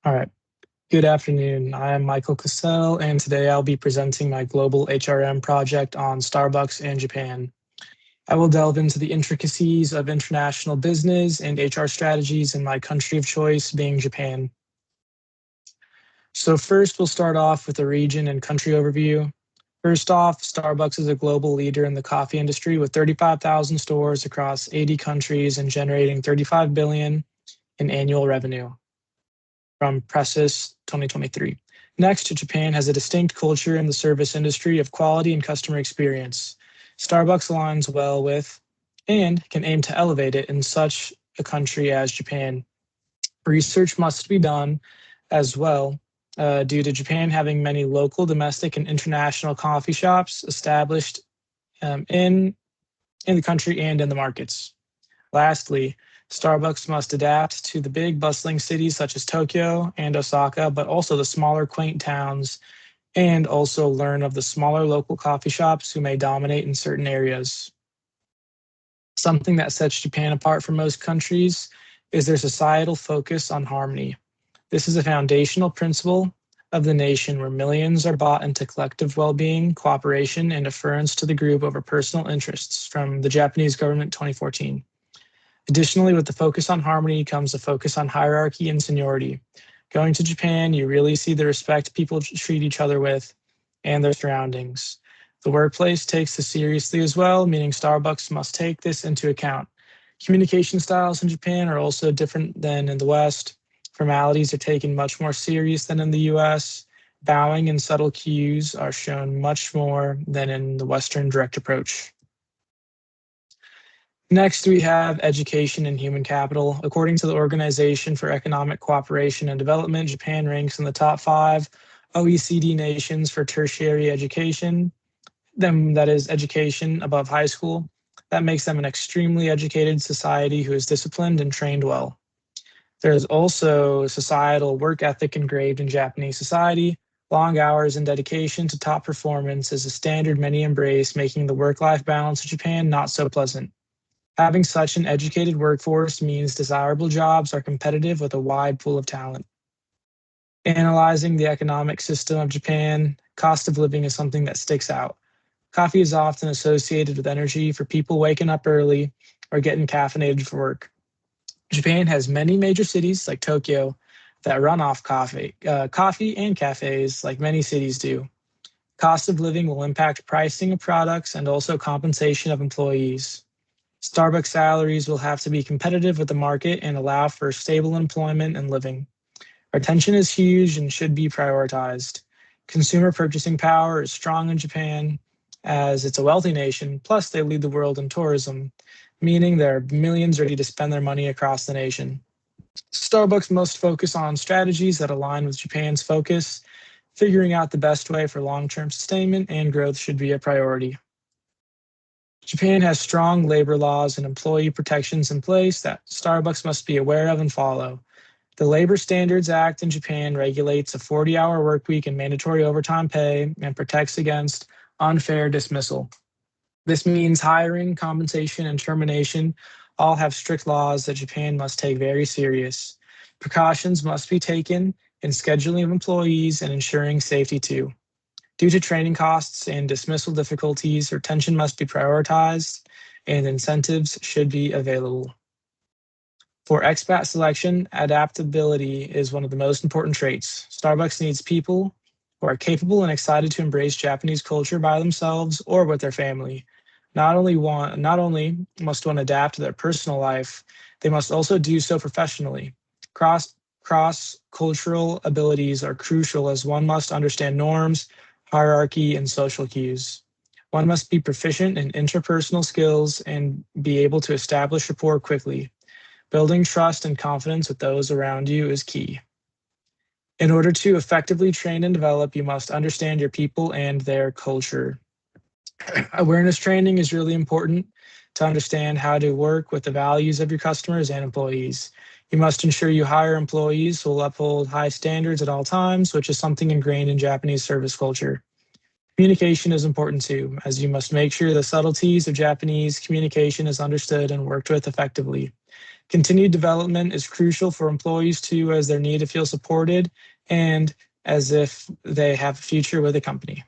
All right. Good afternoon. I am Michael Cassell, and today I'll be presenting my global HRM project on Starbucks and Japan. I will delve into the intricacies of international business and HR strategies in my country of choice, being Japan. So, first, we'll start off with the region and country overview. First off, Starbucks is a global leader in the coffee industry with 35,000 stores across 80 countries and generating 35 billion in annual revenue from Presses 2023. Next, Japan has a distinct culture in the service industry of quality and customer experience. Starbucks aligns well with and can aim to elevate it in such a country as Japan. Research must be done as well, due to Japan having many local, domestic, and international coffee shops established in the country and in the markets. Lastly, Starbucks must adapt to the big bustling cities such as Tokyo and Osaka, but also the smaller quaint towns, and also learn of the smaller local coffee shops who may dominate in certain areas. Something that sets Japan apart from most countries is their societal focus on harmony. This is a foundational principle of the nation where millions are bought into collective well being, cooperation, and deference to the group over personal interests from the Japanese government 2014. Additionally, with the focus on harmony comes a focus on hierarchy and seniority. Going to Japan, you really see the respect people treat each other with and their surroundings. The workplace takes this seriously as well, meaning Starbucks must take this into account. Communication styles in Japan are also different than in the West. Formalities are taken much more serious than in the US. Bowing and subtle cues are shown much more than in the Western direct approach. Next, we have education and human capital. According to the Organization for Economic Cooperation and Development, Japan ranks in the top 5 OECD nations for tertiary education, that is education above high school. That makes them an extremely educated society who is disciplined and trained well. There's also societal work ethic engraved in Japanese society. Long hours and dedication to top performance is a standard many embrace, making the work-life balance of Japan not so pleasant. Having such an educated workforce means desirable jobs are competitive with a wide pool of talent. Analyzing the economic system of Japan, cost of living is something that sticks out. Coffee is often associated with energy for people waking up early or getting caffeinated for work. Japan has many major cities like Tokyo that run off coffee and cafes like many cities do. Cost of living will impact pricing of products and also compensation of employees. Starbucks salaries will have to be competitive with the market and allow for stable employment and living. Retention is huge and should be prioritized. Consumer purchasing power is strong in Japan as it's a wealthy nation, plus they lead the world in tourism, meaning there are millions ready to spend their money across the nation. Starbucks must focus on strategies that align with Japan's focus. Figuring out the best way for long-term sustainment and growth should be a priority. Japan has strong labor laws and employee protections in place that Starbucks must be aware of and follow. The Labor Standards Act in Japan regulates a 40-hour work week and mandatory overtime pay and protects against unfair dismissal. This means hiring, compensation, and termination all have strict laws that Japan must take very serious. Precautions must be taken in scheduling of employees and ensuring safety too. Due to training costs and dismissal difficulties, retention must be prioritized and incentives should be available. For expat selection, adaptability is one of the most important traits. Starbucks needs people who are capable and excited to embrace Japanese culture by themselves or with their family. Not only must one adapt to their personal life, they must also do so professionally. Cross-cultural abilities are crucial as one must understand norms, hierarchy, and social cues. One must be proficient in interpersonal skills and be able to establish rapport quickly. Building trust and confidence with those around you is key. In order to effectively train and develop, you must understand your people and their culture. Awareness training is really important to understand how to work with the values of your customers and employees. You must ensure you hire employees who will uphold high standards at all times, which is something ingrained in Japanese service culture. Communication is important too, as you must make sure the subtleties of Japanese communication is understood and worked with effectively. Continued development is crucial for employees too, as they need to feel supported and as if they have a future with the company.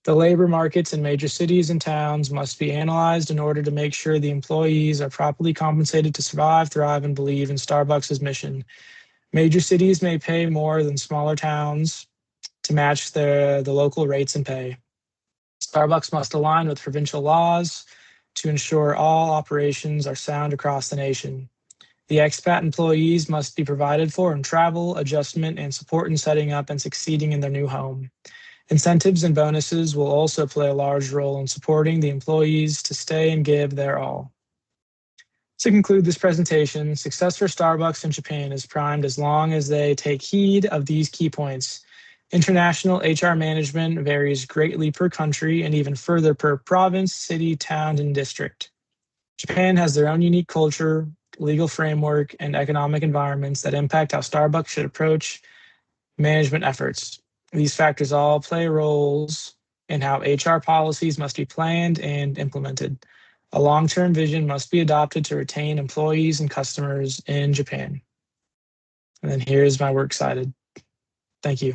The labor markets in major cities and towns must be analyzed in order to make sure the employees are properly compensated to survive, thrive, and believe in Starbucks' mission. Major cities may pay more than smaller towns to match the local rates and pay. Starbucks must align with provincial laws to ensure all operations are sound across the nation. The expat employees must be provided for in travel, adjustment, and support in setting up and succeeding in their new home. Incentives and bonuses will also play a large role in supporting the employees to stay and give their all. To conclude this presentation, success for Starbucks in Japan is primed as long as they take heed of these key points. International HR management varies greatly per country and even further per province, city, town, and district. Japan has their own unique culture, legal framework, and economic environments that impact how Starbucks should approach management efforts. These factors all play roles in how HR policies must be planned and implemented. A long-term vision must be adopted to retain employees and customers in Japan. And then here's my works cited. Thank you.